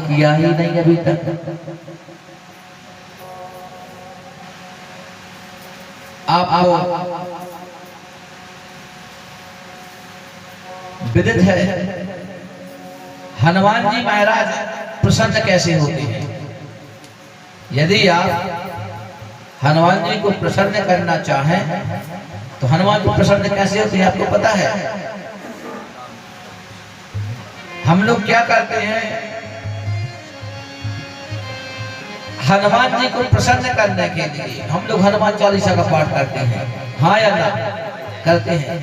किया ही नहीं अभी तक। आपको विदित है हनुमान जी महाराज प्रसन्न कैसे होते हैं। यदि आप हनुमान जी को प्रसन्न करना चाहें तो हनुमान जी प्रसन्न कैसे होते हैं आपको पता है। हम लोग क्या करते हैं, हनुमान जी को प्रसन्न करने के लिए हम लोग हनुमान चालीसा का पाठ करते हैं, हाँ या ना करते हैं।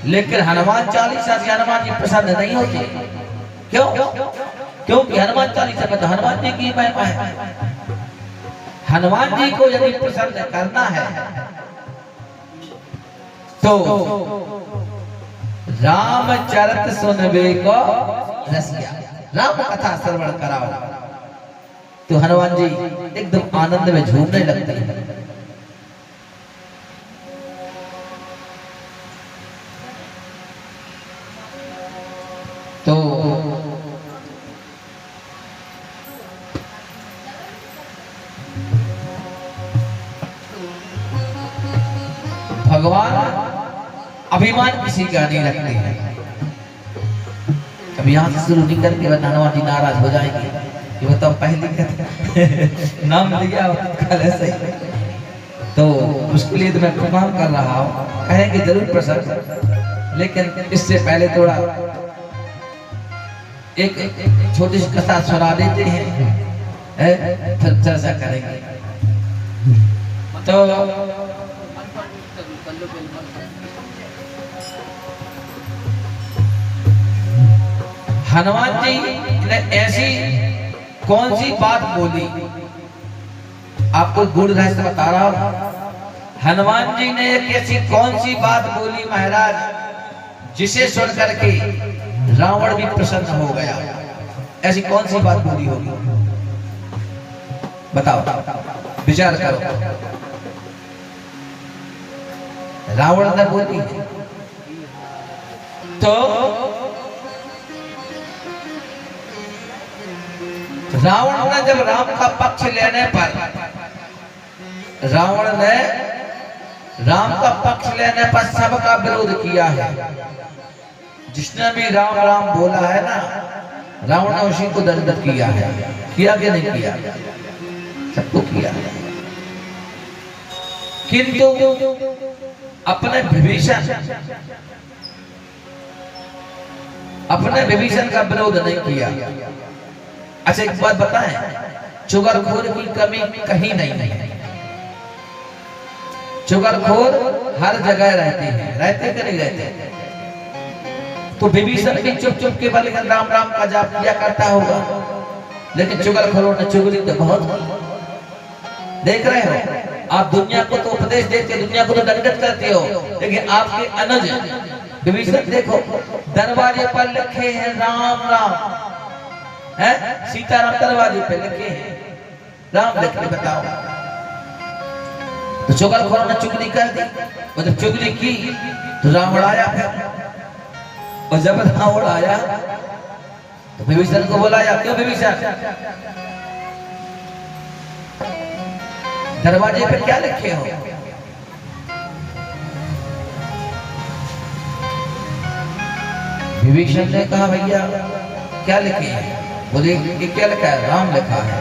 लेकिन हनुमान चालीसा से हनुमान जी प्रसन्न नहीं होते। क्यों? क्योंकि हनुमान चालीसा में तो हनुमान जी की महिमा है। हनुमान जी को यदि प्रसन्न करना है तो रामचरित सुनबे को रसिया, राम कथा श्रवण कराओ तो हनुमान जी एकदम आनंद में झूमने लगते हैं। तो भगवान अभिमान किसी का नहीं रखते हैं। अब यहाँ से शुरू नहीं करके हनुमान जी नाराज हो जाएंगे, ये बताओ पहले नाम लिया कल ऐसे ही, तो उसके लिए तो मैं प्रणाम कर रहा हूँ, कहेंगे जरूर प्रसन्न। लेकिन इससे पहले थोड़ा एक छोटी सी कथा सुना देते हैं, फिर चर्चा करेंगे। तो हनुमान जी ने ऐसी कौन सी बात बोली, आपको गूढ़ रहस्य बता रहा हूं। हनुमान जी ने एक ऐसी कौन सी बात बोली महाराज, जिसे सुन करके रावण भी प्रसन्न हो गया। ऐसी कौन सी बात बोली होगी बताओ, विचार करो। रावण ने बोली तो रावण ने जब राम का पक्ष लेने पर, रावण ने राम का पक्ष लेने पर सबका विरोध किया है। जिसने भी राम राम बोला है ना, रावण ने उसी को दंडित किया है। किया कि नहीं किया? सबको किया है। किंतु अपने विभीषण का विरोध नहीं किया। अच्छा एक बात बताएं, चुगलखोर की कमी कहीं नहीं है। चुगलखोर हर जगह रहते हैं, रहते कि नहीं रहते? तो विभीषण भी चुप चुप के बल राम राम का जाप किया करता होगा, लेकिन चुगलखोरों ने चुगली तो बहुत की। देख रहे हो आप, दुनिया को तो उपदेश देते, दुनिया को तो दंडित करते हो, लेकिन आपके अनुज विभीषण देखो दरवाजे पर लिखे हैं राम राम, है सीताराम दरवाजे पे लिखे हैं राम लिख के बताओ। तो चुगलखोरों ने चुगली कर दी, और जब चुगली की तो रावण आया फिर, और जब रावण आया तो विभीषण को बुलाया। क्यों विभीषण, दरवाजे पे क्या लिखे हो? विभीषण ने कहा भैया क्या लिखे हैं? बोले कि क्या लिखा है? राम लिखा है।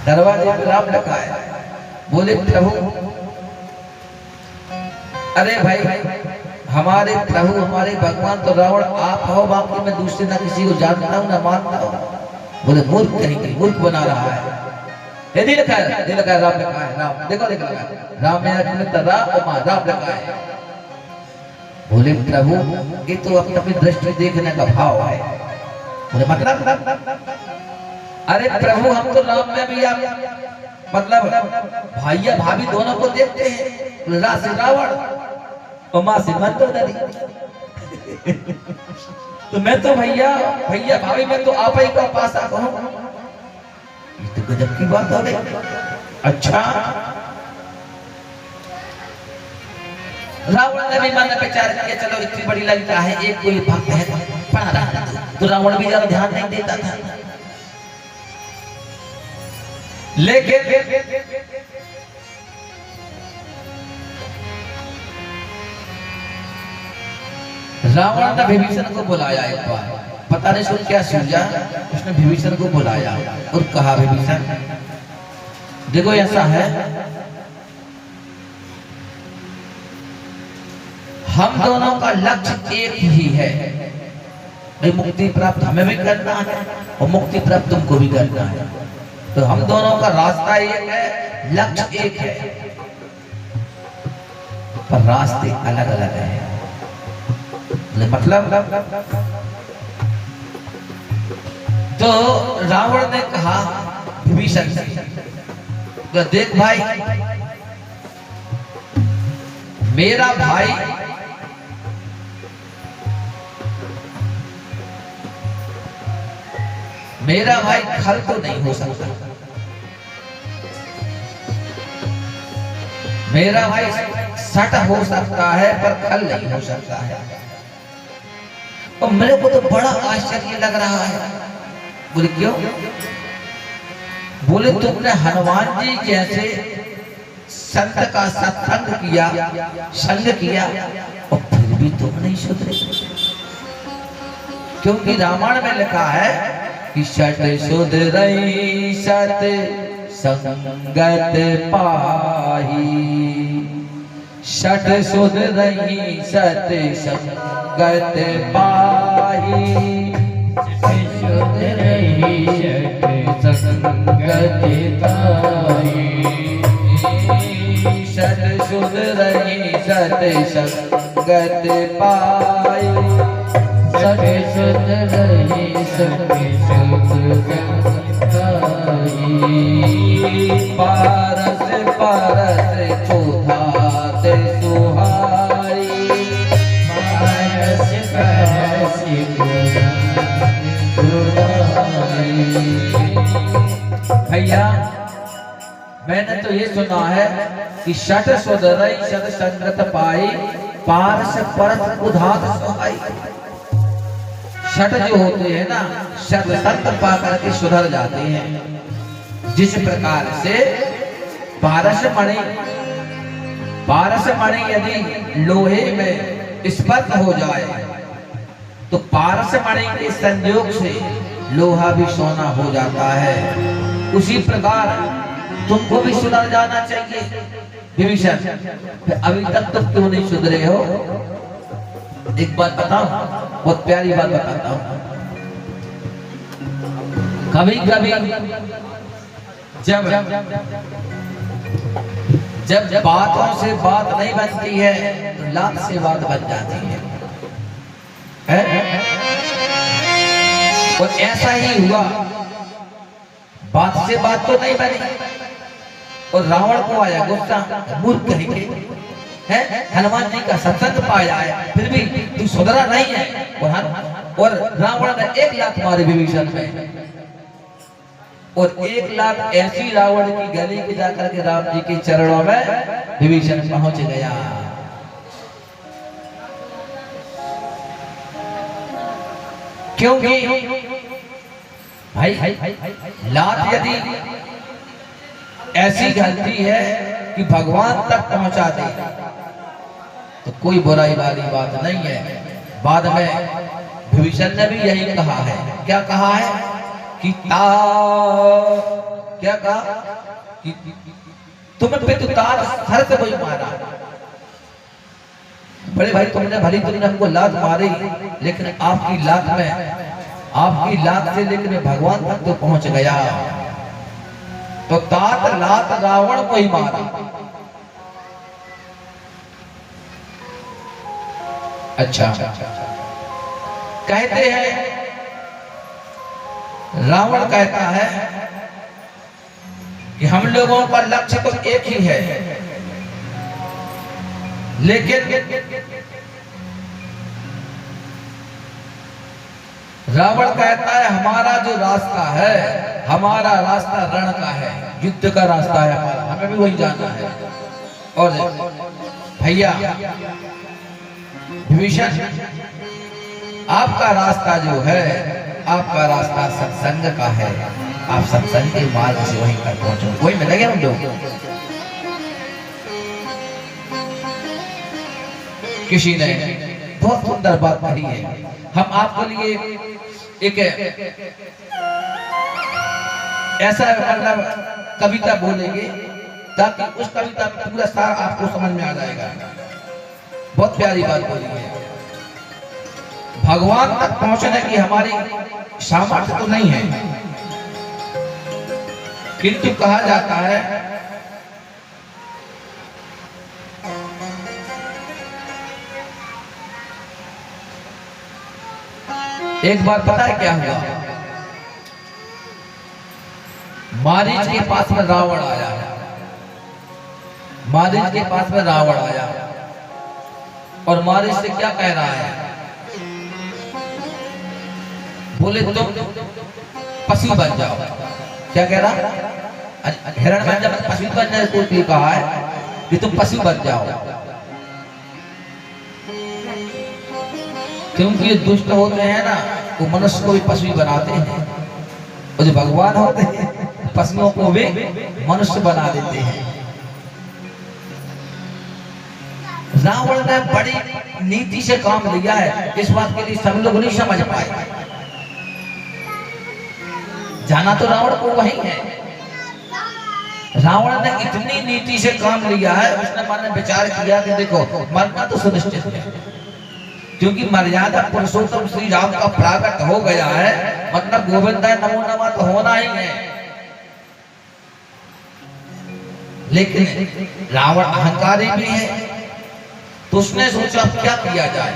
दरवाजे पे राम लिखा है। बोले प्रभु, अरे भाई हमारे प्रभु हमारे भगवान तो रावण आप हो, बाकी मैं दूसरे ना किसी को जानता हूँ ना मानता हूँ। बोले मूर्ख कहीं मूर्ख बना रहा है। ये लिखा है, ये लिखा है राम लिखा है। राम देखो लिखा है राम में राम लिखा है। बोले प्रभु ये तो अपनी दृष्टि देखने का भाव है। बोले मतलब? अरे प्रभु हम तो राम में भी आप मतलब भाइया भाभी दोनों को देखते हैं, राशि रावण और माँ से मंदोदरी। तो मैं तो भैया भैया भाभी मैं तो आप ही का पास आता हूँ। ये तो गजब की बात हो गई। अच्छा रावण ने भी मन में विचार किया, चलो इतनी बड़ी लंका है, एक कोई भक्त है पढ़ा रहा था, तो रावण भी ज्यादा ध्यान नहीं देता था। लेकिन रावण ने विभीषण को बुलाया एक बार, पता नहीं सुन क्या सूझा, उसने विभीषण को बुलाया और कहा विभीषण देखो ऐसा है, हम दोनों का लक्ष्य एक ही है, भाई मुक्ति प्राप्त हमें भी करना है और मुक्ति प्राप्त तुमको भी करना है, तो हम दोनों का रास्ता एक है, लक्ष्य एक है, पर रास्ते अलग अलग हैं। मतलब तो रावण ने कहा विभीषण से, तो देख भाई, मेरा भाई खल तो नहीं हो सकता, मेरा भाई सट हो सकता है पर खल नहीं हो सकता है। और मेरे को तो बड़ा आश्चर्य लग रहा है। बोले क्यों? बोले तुमने हनुमान जी जैसे संत का सत्संग किया, संग किया, और फिर भी तुम नहीं सुधरे। क्योंकि रामायण में लिखा है कि सत सुधरई सत संगत पाही, सत सुधरई सत संगत पाही, सत सुधरई सत संगत पाही, सत सुधरई सत संगत पाही, सत सुधरई सत संगत पाही, पारस पारस चौधात सुहाई, पारस पारस भैया मैंने तो ये सुना है कि सत सुधरई सत संगत पाई, पारस परस उधात सुहाई। सट जो होते हैं ना, सत्संग पा करके सुधर जाते हैं। जिस प्रकार से पारस मणि यदि लोहे में स्पर्श हो जाए तो पारस मणि के संयोग से लोहा भी सोना हो जाता है। उसी प्रकार तुमको भी सुधर जाना चाहिए विभीषण। अभी तक तुम क्यों नहीं सुधरे हो? एक बात बताओ, बहुत प्यारी बात बताता हूँ। कभी कभी जब बातों से बात नहीं बनती है तो लात से बात बन जाती है। और ऐसा ही हुआ, बात से बात तो नहीं बनी और रावण को आया गुस्सा, मूर्ख कहेंगे है, हनुमान जी का सत्संग पाया है फिर भी तू सुधरा नहीं है। और रावण ने 1 लाख मारे विभीषण में, और 1 लाख ऐसी रावण की गली के जाकर के राम जी के चरणों में विभीषण पहुंच गया। क्योंकि भाई लात यदि ऐसी गलती है कि भगवान तक पहुंचा दे तो कोई बुराई वाली बात नहीं है। बाद में विभीषण ने भी यही कहा है। क्या कहा है कि क्या कहा कि तुम पे तो तार सर से कोई मारा। बड़े भाई तुमने हमको लात मारी, लेकिन आपकी लात से लेकर भगवान तक तो पहुंच गया। तो तात लात रावण को ही मारा। अच्छा, कहते हैं रावण कहता है कि हम लोगों का लक्ष्य तो एक ही है, लेकिन रावण कहता है हमारा जो रास्ता है, हमारा रास्ता रण का है, युद्ध का रास्ता है हमारा, हमें भी वही जाना है। और भैया विभीषण, आपका रास्ता जो है, आपका रास्ता सत्संग का है, आप सत्संग के मार्ग से वहीं तक पहुंचो, वही में लगे हम लोग। किसी ने बहुत सुंदर बात कही है, हम आपके लिए एक ऐसा मतलब कविता बोलेंगे ताकि उस कविता में पूरा सार आपको समझ में आ जाएगा। बहुत प्यारी बात बोली है। भगवान तक पहुंचने की हमारी सामर्थ्य तो नहीं है, किंतु कहा जाता है एक बार पता है क्या हुआ, मारीच के पास में रावण आया, मारीच के पास में रावण आया और मारीच से क्या कह रहा है, बोले तुम पशु बन जाओ। क्या कह रहा, हिरण बन जाओ, पशु बनने को कहा है कि तुम पशु बन जाओ, क्योंकि ये दुष्ट होते हैं ना, वो मनुष्य को भी पशु बनाते हैं, और जो भगवान होते हैं पशुओं को भी मनुष्य बना देते हैं। रावण ने बड़ी नीति से काम लिया है, इस बात के लिए सब लोग नहीं समझ पाए। जाना तो रावण को वही है, रावण ने इतनी नीति से काम लिया है, उसने मन में विचार किया कि देखो मरना तो सुनिश्चित है, क्योंकि मर्यादा पुरुषोत्तम श्री राम का प्रागट हो गया है, मतलब गोविंद नमो नमः तो होना ही है। लेकिन रावण अहंकारी भी है, तो उसने सोचा क्या किया जाए,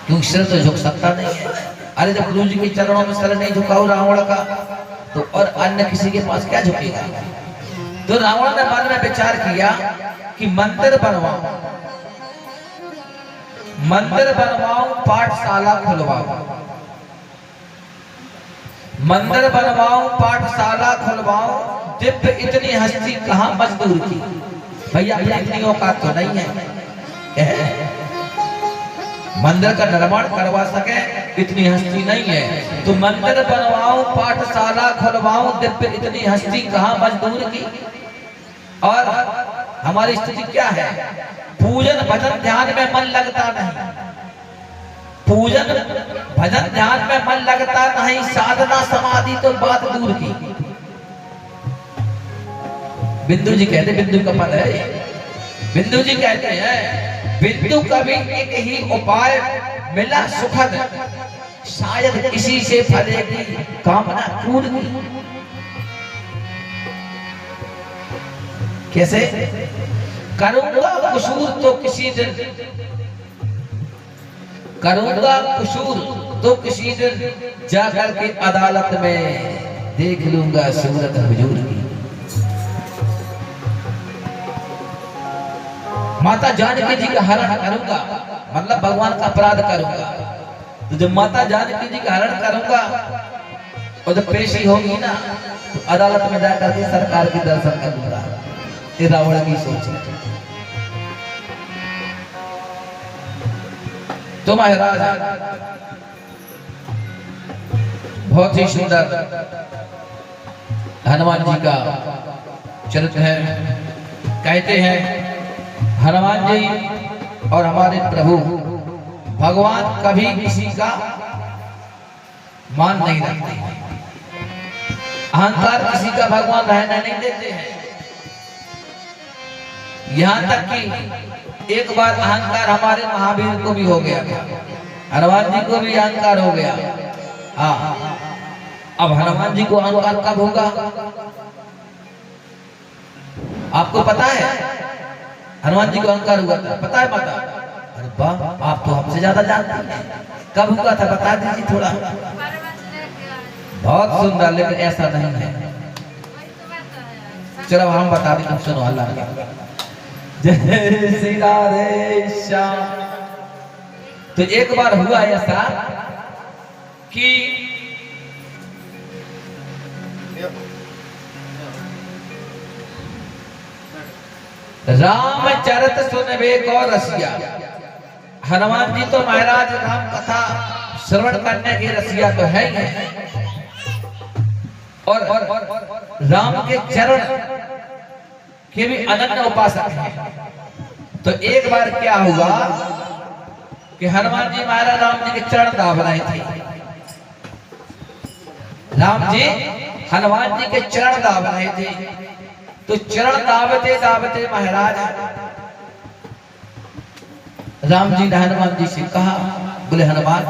क्योंकि सिर तो झुक सकता नहीं है। अरे जब गुरु जी के चरणों में सिर नहीं झुकाओ रावण का, तो और अन्य किसी के पास क्या झुकेगा। तो रावण ने मन में विचार किया कि मंदिर बनवाऊं, मंदिर बनवाऊं, पाठशाला खुलवाऊं, मंदिर बनवाऊं, पाठशाला खुलवाऊं, दिव्य इतनी हस्ती कहां मजदूर की। भैया इतनी औकात तो नहीं है, मंदिर का निर्माण करवा सके इतनी हस्ती नहीं है। तो मंदिर बनवाऊं, पाठशाला खुलवाऊं, दिव्य इतनी हस्ती कहां मजदूर की। और हमारी स्थिति क्या है, पूजन भजन ध्यान में मन लगता नहीं, पूजन भजन ध्यान में मन लगता नहीं, साधना समाधि तो बात दूर की। बिंदु जी कहते, बिंदु का पद है, बिंदु जी कहते हैं बिंदु कभी एक ही उपाय मिला सुखद, शायद इसी से फलेगी कामना पूर्ण की। कैसे करूंगा कुसूर तो किसी दिन, करूंगा कुसूर तो किसी दिन, जाकर के अदालत में देख लूंगा सूरत हुजूर की। माता जानकी जी का हरण करूंगा, मतलब भगवान का अपराध करूंगा, तो जब माता जानकी जी का हरण करूंगा और जब पेशी होगी ना, तो अदालत में जाकर के सरकार के दर्शन करूंगा। ये रावण की सोच है। तो महाराज बहुत ही सुंदर हनुमान जी का चरित्र है। कहते हैं हनुमान जी और हमारे प्रभु भगवान कभी किसी का मान नहीं रखते, अहंकार किसी का भगवान रहने नहीं देते हैं। यहाँ तक कि एक बार अहंकार हमारे महावीर को भी हो गया था, हनुमान जी को भी अहंकार हो गया। हाँ, अब हनुमान जी को अहंकार कब होगा आपको पता है? हनुमान जी को अहंकार हुआ था, पता है माता? अरे वाह, आप तो हमसे ज्यादा जानती हैं। कब हुआ था बता दीजिए थोड़ा। बहुत सुंदर, लेकिन ऐसा नहीं है। चलो हम बता दें, तुम सुनो। अल्लाह जय श्री राधे श्याम। तो एक बार हुआ ऐसा कि रामचरित सुनबे को रसिया। हनुमान जी तो महाराज राम कथा श्रवण करने के रसिया तो है ही है, और राम के चरण के भी अनन्य उपासक हैं। तो एक बार क्या हुआ कि हनुमान जी महाराज राम जी के चरण दाब रहे थे। राम जी हनुमान जी के चरण दाब रहे थे। तो चरण दाबते दाबते महाराज राम जी ने हनुमान जी से कहा, बोले हनुमान,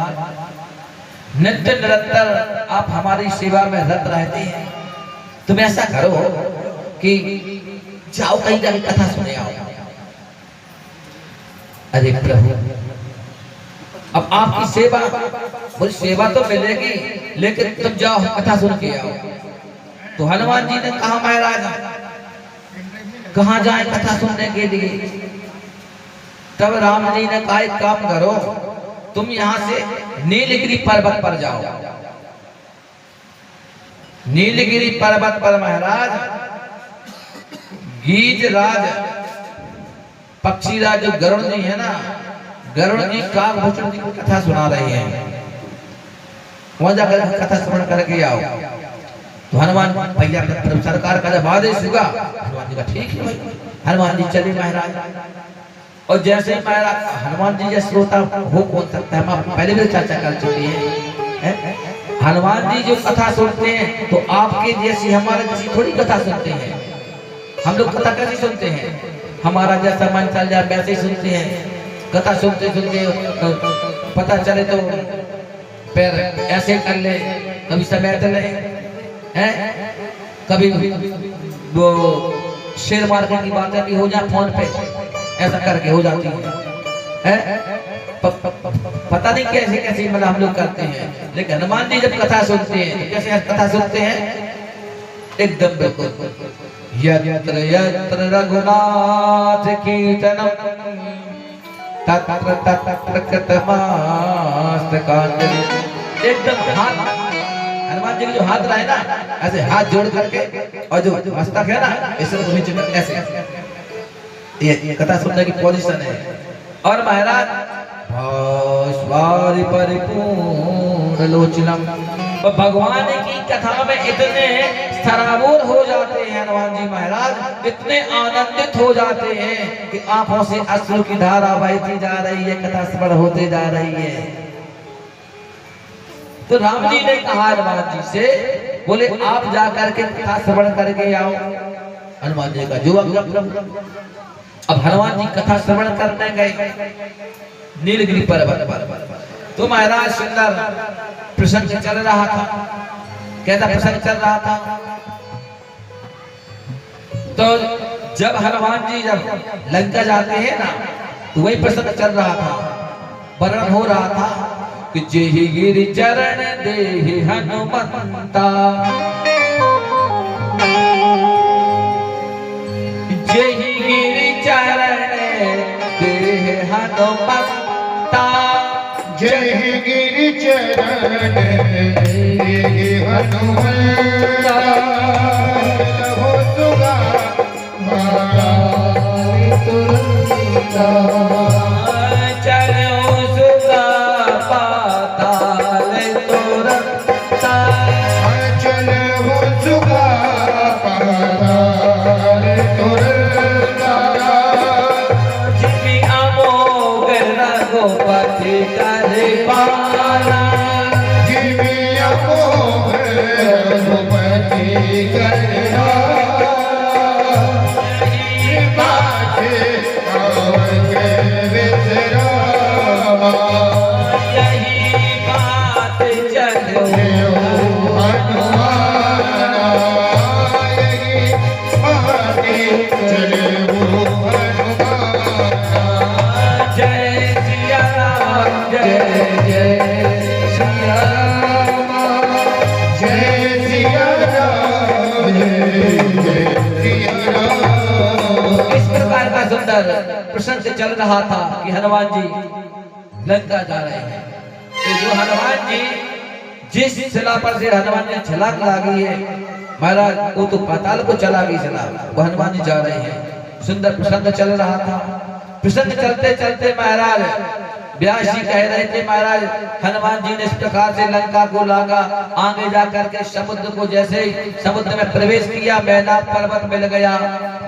नित्य निरंतर आप हमारी सेवा में रत रहते हैं, तुम ऐसा करो कि जाओ कहीं जाके कथा सुने आओ। अरे प्रभु, अब आपकी सेवा, बोले सेवा तो मिलेगी लेकिन तुम जाओ कथा सुन के आओ। तो हनुमान जी ने कहा, महाराज कहाँ जाए कथा सुनने के लिए? तब राम जी ने कहा, एक काम करो, तुम यहाँ से नीलगिरी पर्वत पर जाओ। नीलगिरी पर्वत पर महाराज गीजराज पक्षीराज जो गरुड़ जी है ना, गरुड़ जी काकभूषण जी की कथा सुना रहे हैं, वहां जाकर कथा श्रवण करके आओ। तो हनुमान भैया सरकार का जब आदेश हुआ, हनुमान जी का ठीक है भाई, हनुमान जी चले महाराज। और जैसे ही महाराज, हनुमान जी जैसे श्रोता हो कौन सकता है, हम पहले भी चर्चा कर चुके हैं। हनुमान जी जो कथा सुनते हैं तो आपके जैसी हमारे जैसी थोड़ी कथा सुनते हैं। हम लोग कथा कैसे सुनते हैं, हमारा जैसा मन चल जाए वैसे ही सुनते हैं। कथा सुनते सुनते पता चले तो पैर ऐसे कर ले, कभी समय ले हैं, कभी वो शेयर मार्केट की बातें भी हो जाए फोन पे, ऐसा करके हो जाती है। पता नहीं कैसे कैसे मतलब हम लोग करते हैं। लेकिन हनुमान जी जब कथा सुनते हैं तो कैसे कथा सुनते हैं, एकदम बिल्कुल यत्र यत्र रघुनाथ कीर्तनम तत्र तत्र कृतमस्तकांजलि। एकदम हाथ, हनुमान जी के जो हाथ रहे ना, ऐसे हाथ जोड़ करके, और जो मस्तक है ना इसे नीचे ऐसे, ये कथा सुनने की पोजीशन है। और महाराज परिपूर्ण लोचनम, भगवान की कथा में इतने सराबोर हो जाते हैं हनुमान जी महाराज, इतने आनंदित हो जाते हैं कि आंखों से अश्रु की धारा बहती जा रही है, कथा श्रवण होते जा रही है। तो राम जी ने कहा हनुमान जी से, बोले आप जाकर के कथा श्रवण करके आओ। हनुमान जी का जो अब हनुमान जी कथा श्रवण करने गए नीलगिरी पर्वत पर। तो महाराज सुंदर प्रसंग चल रहा था, कैसा प्रसंग चल रहा था? तो जब हनुमान जी जब लंका जाते हैं ना, तो वही प्रसंग चल रहा था, वर्णन हो रहा था कि जेहि गिरि चरण देहि हनुमंता, जेहि गिरि चरण देहि हनुमंता, जेहि गिरि चरण देहि हनुमंता, हो सुगा तुरंता, चलो सुगा पाताल तुरंता, चलो सुगा पाताल तुरंता, जिसकी अमोघ रघुपति कर पाना, जिसकी अमोघ रघुपति कर प्रसंग चल रहा था कि हनुमान जी लंका जा रहे हैं। तो जो हनुमान जी जिस शिला पर से हनुमान जी छलांग लगी है महाराज, वो तो पाताल को चला गई शिला, वो हनुमान जी जा रहे हैं। सुंदर प्रसंग चल रहा था। प्रसंग चलते चलते महाराज व्यास जी कह रहे थे महाराज हनुमान जी ने इस प्रकार से लंका को लांगा, आगे जाकर के समुद्र को जैसे समुद्र में प्रवेश किया, मैनाक पर्वत मिल गया।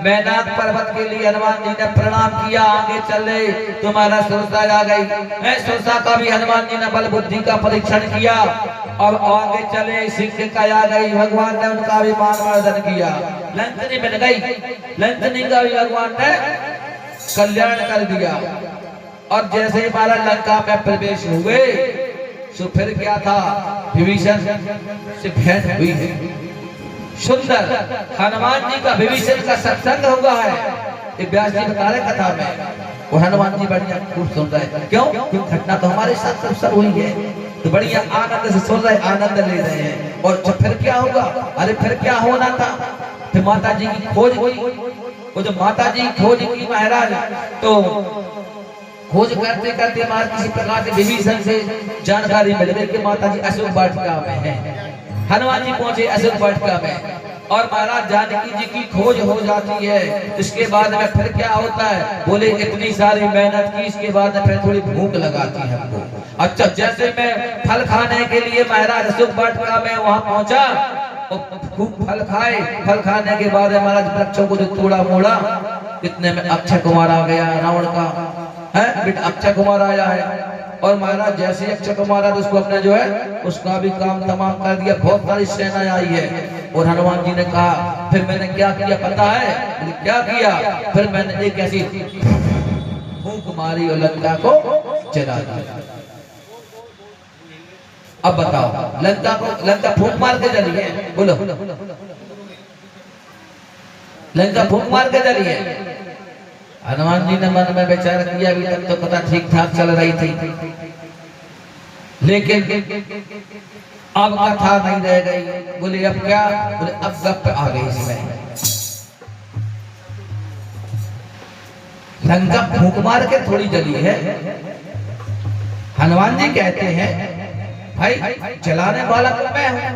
मैनाक पर्वत के लिए हनुमान जी ने प्रणाम किया, आगे चले तो महाराज सुरसा आ गई। सुरसा का भी हनुमान जी ने बल बुद्धि का परीक्षण किया और आगे चले सिंह का आ गई, भगवान ने उनका भी मान वर्धन किया। लंकनी मिल गई, लंकनी का भी भगवान ने कल्याण कर दिया। और जैसे ही महाराज लंका में प्रवेश हुए तो फिर क्या था, विभीषण से भेंट हुई है। सुंदर हनुमान जी का विभीषण का सत्संग हुआ है, ये व्यास जी बता रहे कथा में। वो हनुमान जी बढ़िया खूब सुन रहे, क्यों? क्योंकि घटना तो हमारे साथ सब हुई है, तो बढ़िया आनंद से सुन रहे, आनंद ले रहे हैं। और फिर क्या होगा? अरे फिर क्या होना था? फिर माता जी की खोज हुई। वो जो माता जी खोज की महाराज, तो खोज करते करते महाराज किसी प्रकार से विभीषण से जानकारी मिल गई कि माता जी अशोक वाटिका में हैं। हनुमान जी पहुंचे अशोक वाटिका में और महाराज जानकी जी की खोज हो जाती है। इसके बाद में फिर क्या होता है? बोले इतनी सारी मेहनत की, इसके बाद में फिर थोड़ी भूख लगाती है हमको। अच्छा, जैसे मैं फल खाने के लिए महाराज अशोक वाटिका में वहां पहुंचा, खूब फल खाए। फल खाने के बाद महाराज वृक्षों को जो तोड़ा मोड़ा, कितने में अक्षय कुमार आ गया, रावण का है बेटा अक्षय कुमार आया है। और महाराज जैसे अक्षय कुमार आया उसको अपने जो है उसका भी काम तमाम कर दिया। बहुत सारी सेना आई है। और हनुमान जी ने कहा फिर मैंने क्या किया पता है? क्या किया? फिर मैंने एक ऐसी फूंक मारी और लंका को जला दिया। अब बताओ, लंका फूंक मार के जली है? बोलो, लंका फूंक मार के जली है? हनुमान जी ने मन में विचार किया, अभी तक तो पता ठीक ठाक चल रही थी, लेकिन अब कथा नहीं रह गई। बोले अब क्या? बोले अब गप आ गई इसमें। लंका फूंक मार के थोड़ी जली है। हनुमान जी कहते हैं भाई जलाने वाला तो मैं हूं,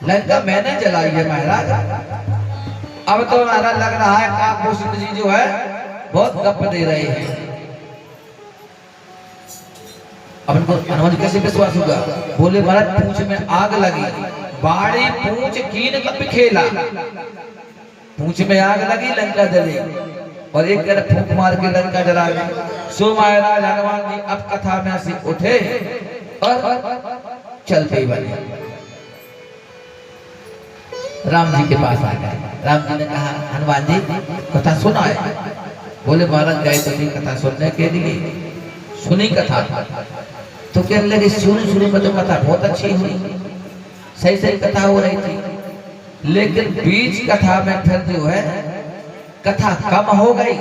लंका मैंने जलाई है महाराज। अब तो महाराज लग रहा है काकभूषण जी जो है बहुत गप दे रहे हैं। अब इनको हनुमान जी कैसे विश्वास होगा? बोले महाराज पूंछ में आग लगी, बाड़ी पूंछ कीन कप खेला, पूंछ में आग लगी लंका जली, और एक कह फूंक मार के लंका जला गई। सो महाराज हनुमान जी अब कथा में से उठे और चलते बने राम जी के पास आ गए। राम जी ने कहा हनुमान जी कथा सुना है? बोले महाराज गए तो नहीं कथा सुनने के लिए, सुनी कथा तो कहने लगे शुरू में तो कथा बहुत अच्छी हुई, सही सही कथा हो रही थी, लेकिन बीच कथा में फिर जो है कथा कम हो गई,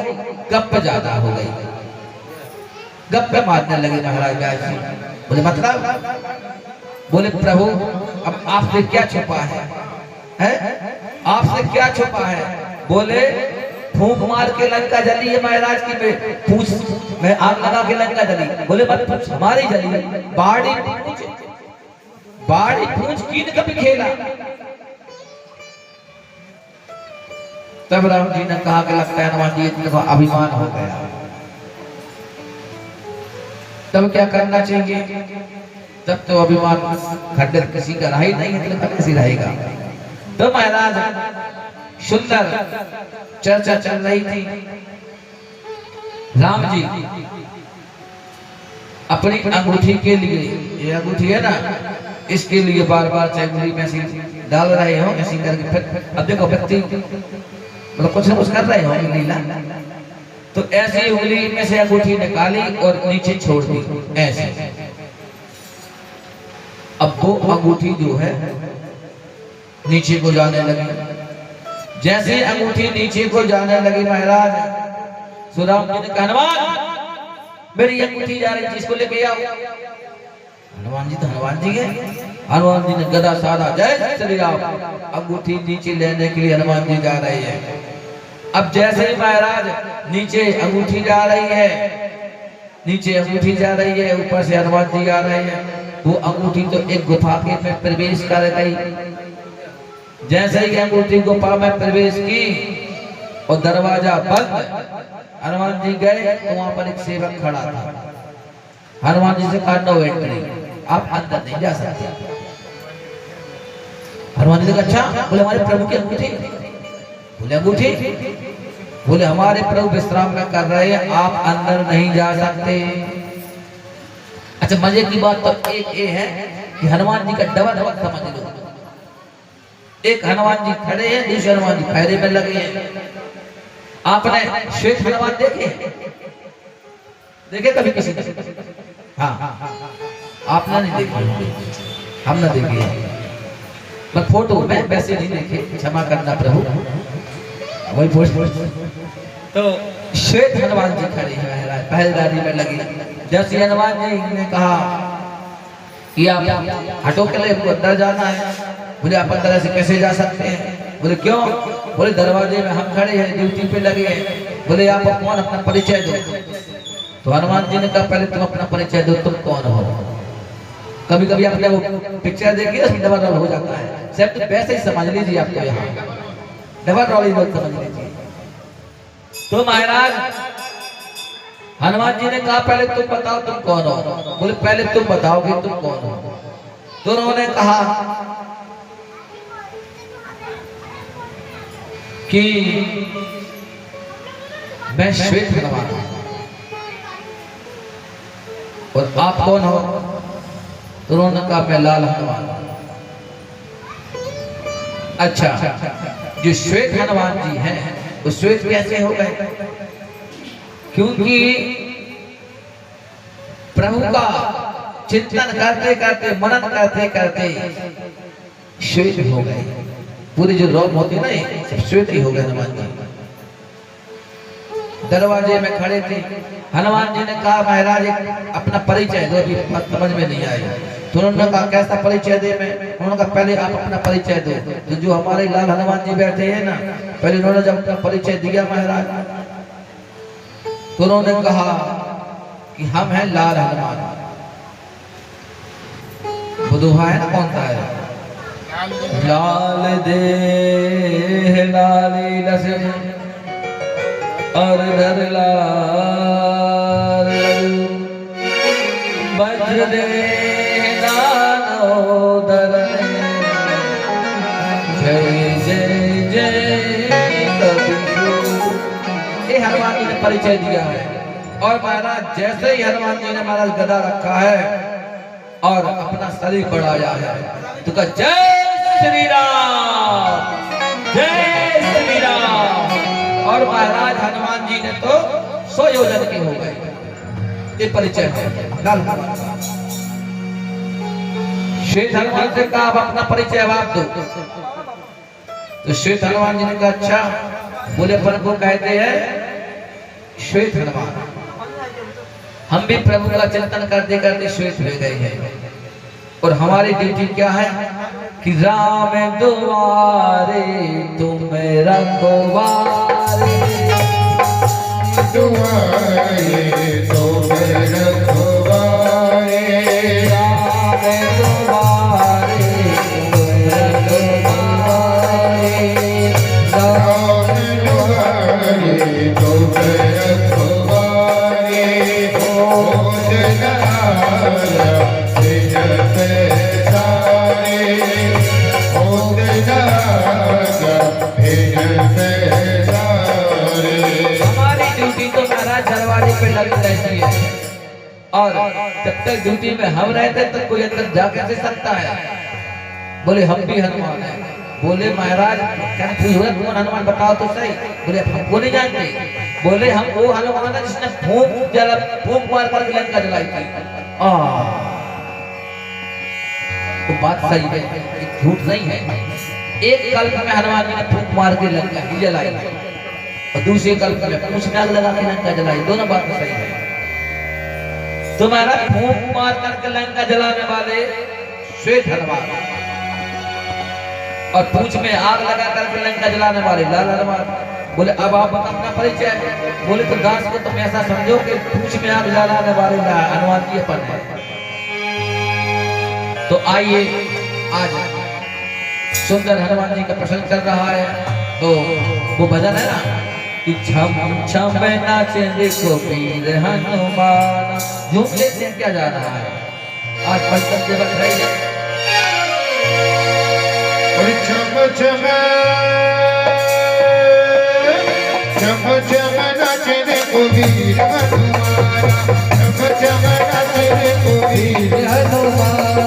गप ज्यादा हो गई, गप मारने लगे महाराज व्यास जी। बोले मतलब? बोले प्रभु अब आपसे क्या छुपा है? आपसे क्या छुपा है? बोले फूंक मार के लंका जली है महाराज की, पूछ मैं आग लगा के लंका जली। बोले मत पूछ हमारी जली, बाड़ी पूछ कीन कभी खेला। तब राम जी ने कहा कि लगता है हनुमान जी इतना अभिमान हो गया, तब क्या करना चाहिए? तब तो अभिमान खंडित किसी का रहा ही नहीं है, तो किसी रहेगा। तो महाराज सुंदर चर्चा चल रही थी। राम जी अपनी अंगूठी के लिए, ये अंगूठी है ना, इसके लिए बार बार चंगुली में से डाल रहे हो ऐसी करके। फिर अब देखो व्यक्ति मतलब कुछ न कुछ कर रहे हो लीला, तो ऐसी उंगली में से अंगूठी निकाली और नीचे छोड़ दी ऐसे। अब वो अंगूठी जो है नीचे को जाने लगी। जैसे अंगूठी नीचे को जाने लगी महाराज, सुराम जी ने कहा हनुमान मेरी अंगूठी जा रही है, इसको लेके आओ। हनुमान जी तो हनुमान जी है। हनुमान जी ने गदा साधा, जय श्री राम। अंगूठी नीचे लेने के लिए हनुमान जी जा रहे हैं। अब जैसे ही महाराज नीचे अंगूठी जा रही है, नीचे अंगूठी जा रही है, ऊपर से हनुमान जी आ रहे हैं। वो अंगूठी तो एक गुफा के में प्रवेश कर गई। जैसे ही अंगूठी गुफा में प्रवेश की और दरवाजा बंद, हनुमान जी गए तो वहां पर एक सेवक खड़ा था। हनुमान जी से कहा नो एंट्री, आप अंदर नहीं जा सकते। हनुमान जी ने कहा अच्छा, बोले हमारे प्रभु की अंगूठी, बोले अंगूठी, बोले हमारे प्रभु विश्राम में कर रहे हैं, आप अंदर नहीं जा सकते। अच्छा मजे की बात तो एक ये है कि हनुमान जी का डबल वक्त समझ लो, एक हनुमान जी खड़े हैं, दूसरे हनुमान जी पहरे में लगे हैं। आपने श्वेत हनुमान देखे कभी किसी ने? हाँ, आपने नहीं देखे, हमने देखे, पर फोटो में वैसे नहीं देखे, क्षमा करना प्रभु, वही फोटो। तो श्वेत हनुमान जी खड़े हैं महाराज, पहरेदारी में लगे। जैसे हनुमान जी ने कहा कि आप हटो के लिए अंदर जाना है, बोले आप अंदर ऐसे कैसे जा सकते हैं? बोले क्यों? बोले दरवाजे में हम खड़े हैं, ड्यूटी पे लगे हैं। बोले आप कौन, अपना परिचय दो। तो हनुमान जी ने कहा पहले तुम अपना परिचय दो, तुम कौन हो? कभी कभी आपने वो पिक्चर देखी ना, डबल रोल हो जाता है, सब तो वैसे ही समझ लीजिए, आपको यहाँ डबल रोल ही समझ लीजिए। तो महाराज हनुमान जी ने कहा पहले तुम बताओ तुम कौन हो? बोले पहले तुम बताओगे तुम कौन हो। तो उन्होंने कहा कि मैं श्वेत हनुमान हूं, और आप कौन हो? तो उन्होंने कहा मैं लाल हनुमान। अच्छा, जो श्वेत हनुमान जी हैं वो श्वेत कैसे हो गए? क्योंकि प्रभु का चिंतन करते करते, मनन करते करते श्वेत हो गए। पूरी जो रोग होती ना, सब श्वेत ही हो गए हनुमान जी। दरवाजे में खड़े थे, हनुमान जी ने कहा महाराज अपना परिचय दो, अभी समझ में नहीं आया। तो उन्होंने कहा कैसा परिचय दे मैं? उन्होंने कहा पहले आप अपना परिचय दो। तो जो हमारे लाल हनुमान जी बैठे हैं ना, पहले उन्होंने जब अपना परिचय दिया महाराज, तो उन्होंने कहा कि हम हैं लाल हनुमान। वो दोहा है ना, कौन सा है? लाल दे लाली लसन और धर लाल वज्र दे दानो धरने, जय जय जय कबीर। ये हनुमान जी ने परिचय दिया है। और महाराज जैसे ही हनुमान जी ने महाराज गदा रखा है और अपना शरीर बढ़ाया है, तो कहा जय श्री राम, जय श्री राम। और महाराज हनुमान जी ने तो 100 योजन के हो गए। ये परिचय है लाल हनुमान का। श्वेत हनुमान से कहा आप अपना परिचय आप दो। तो श्वेत हनुमान जी ने कहा अच्छा, बोले प्रभु कहते हैं श्वेत हनुमान, हम भी प्रभु का चिंतन करते करते श्वेत हो गए हैं, और हमारी ड्यूटी क्या है कि राम दुआरे तुम रखवारे, दुआरे तुम रखवारे, राम दुआरे तुम रखवारे, राम दुआरे तुम रखवारे, भोजन आया दिन पैसारे, भोजन आया दिन पैसारे। हमारी ड्यूटी तो महाराज दरवाजे पे लगी रहती है, और जब तक ड्यूटी में हम रहते तो कोई अंदर जा कैसे सकता है? बोले हम भी हनुमान हैं। बोले महाराज कंफ्यूज हुआ, कौन हनुमान बताओ तो सही। बोले हमको नहीं जानते। बोले हम वो हनुमान है जिसने फूंक मार कर लंका जलाई थी। तो बात सही है, झूठ नहीं है। एक कल्प में हनुमान जी ने फूंक मार के लंका ही जलाई, और दूसरे कल्प में पूंछ नाग लगा के लंका जलाई। दोनों बात सही है। तो महाराज फूंक मार करके लंका जलाने वाले श्वेत हनुमान, और पूंछ में आग लगा करके लंका जलाने वाले लाल हनुमान। बोले अब आप अपना परिचय। बोले तो दास को तुम ऐसा समझो कि पूंछ में आग जलाने वाले हनुमान जी अपन है। तो आइए, आज सुंदर हनुमान जी का प्रसंग चल रहा है। तो वो भजन है ना, कि छम छम नाचे देखो वीर हनुमान। झूम लेते हैं क्या जा रहा है आज पंचम दिवस है ये। और छम छम नाचे देखो वीर हनुमान। छम छम नाचे देखो वीर हनुमान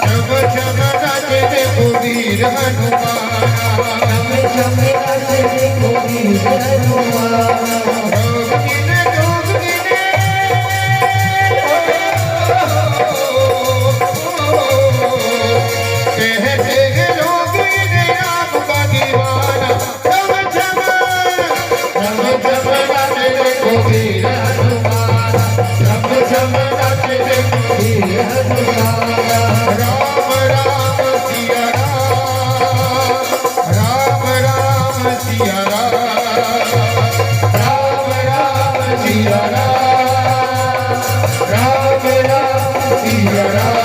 छम छम नाचे देखो वीर हनुमान। छम नाचे देखो वीर हनुमान। कहते हैं लोग इन्हें आपका दीवाना। छम छम नाचे देखो वीर हनुमान। छम छम नाचे देखो वीर हनुमान। राम राम सिया राम, राम राम सिया राम, राम राम सिया राम, राम राम सिया राम।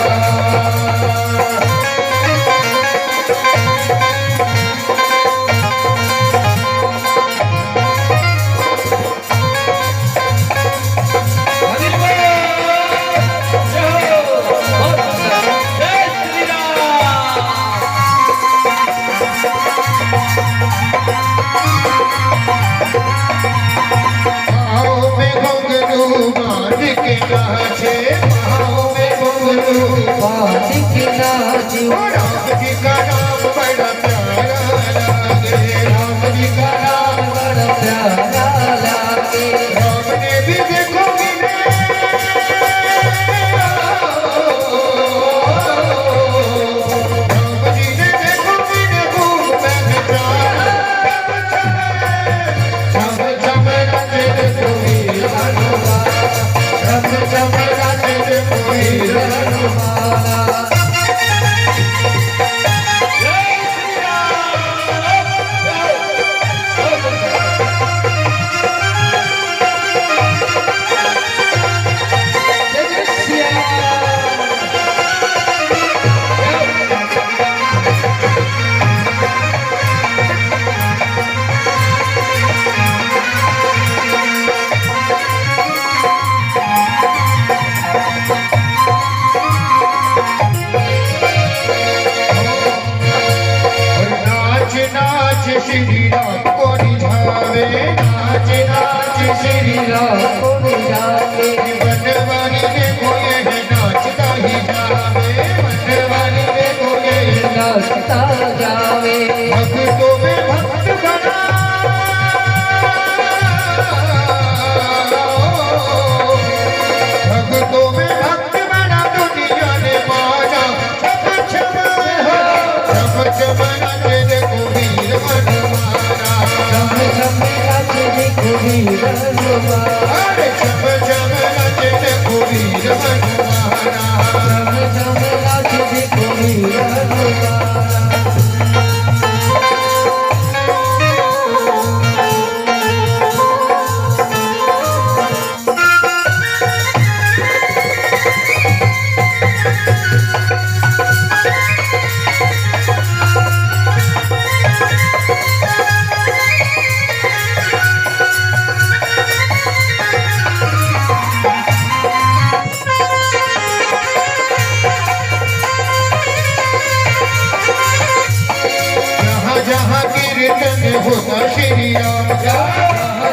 पाँव में घुंघरू बांध के नाचे, पाँव में घुंघरू बांध के नाचे। राम जी का नाम बड़ा प्यारा लागे, राम जी का नाम बड़ा प्यारा लागे। राम ने भी देखो राम जी ने देखो खूब पहचाना। छम छम नाचे देखो वीर हनुमान। छम छम नाचे देखो वीर हनुमान। नाच नाच श्री राम को रिझावे, नाच नाच श्री राम को जाके बनवारी देखो ये नाचता ही जावे, बनवारी देखो ये नाचता जावे। भक्तों में भक्त बना, भक्तों में भक्त बना दुनिया ने माना। छम छम नाचे देखो वीर हनुमाना। छम छम नाचे देखो वीर हनुमान। अरे छम छम नाचे देखो वीर हनुमाना। छम छम नाचे देखो वीर हनुमान। जहाँ कीर्तन होता श्री राम का,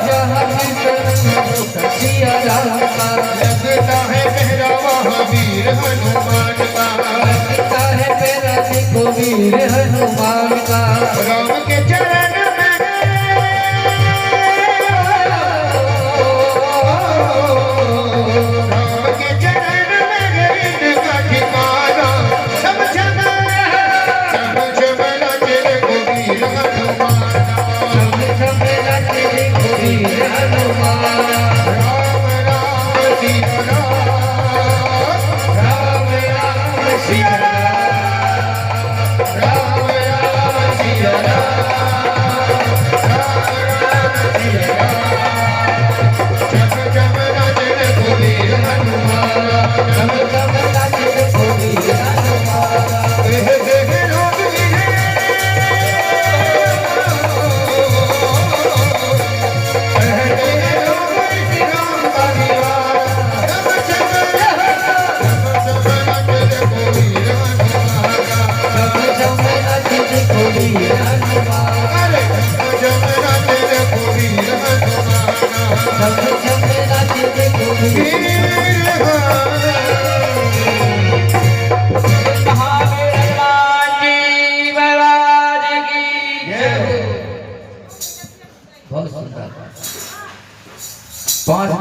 जहाँ कीर्तन होता सिया राम का। लगता है मेरा वहाँ वीर हनुमान का। लगता है मेरा देखो वीर हनुमान का। राम के चरण में राम के चरण में इनका ठिकाना। छम छम नाचे देखो वीर हनुमान। छम छम नाचे देखो वीर हनुमान। राम राम सिया राम, राम राम सिया राम, राम राम सिया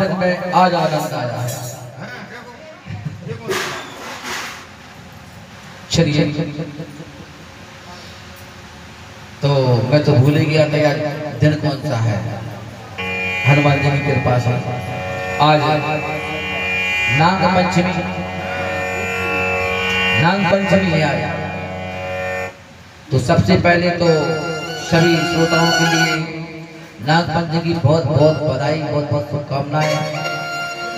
भजन में आज आनंद आया है। चलिए, तो मैं तो भूल ही गया था यार दिन कौन सा है। हनुमान जी की कृपा से आज नाग पंचमी है आज। तो सबसे पहले तो सभी श्रोताओं के लिए नाग पंचमी की बहुत बहुत बधाई, बहुत बहुत शुभकामनाएं।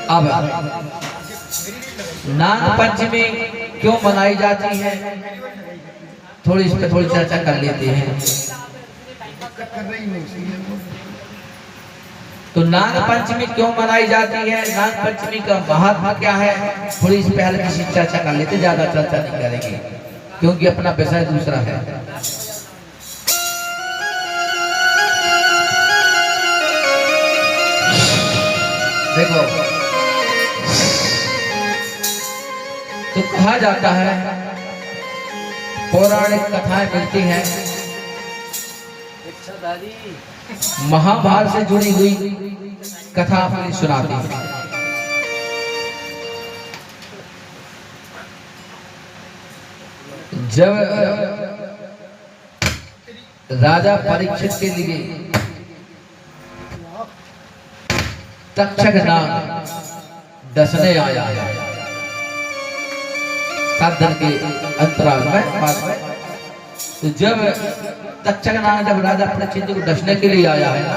अब नाग पंचमी क्यों मनाई जाती है, थोड़ी इस पर थोड़ी चर्चा कर लेते हैं। तो नाग पंचमी क्यों मनाई जाती है, नाग पंचमी का महात्मा क्या है, थोड़ी इस पे हल्की सी चर्चा कर लेते, ज्यादा चर्चा नहीं करेंगे क्योंकि अपना विषय दूसरा है। देखो, तो कहा जाता है, पौराणिक कथाएं मिलती हैं, महाभारत से जुड़ी हुई कथा अपनी सुनाती है। जब राजा परीक्षित के लिए तक्षक नाग डसने आया, 7 दिन के अंतराल में बाद में, तो जब तक्षक नाग जब राजा परीक्षित को डसने के लिए आया है ना,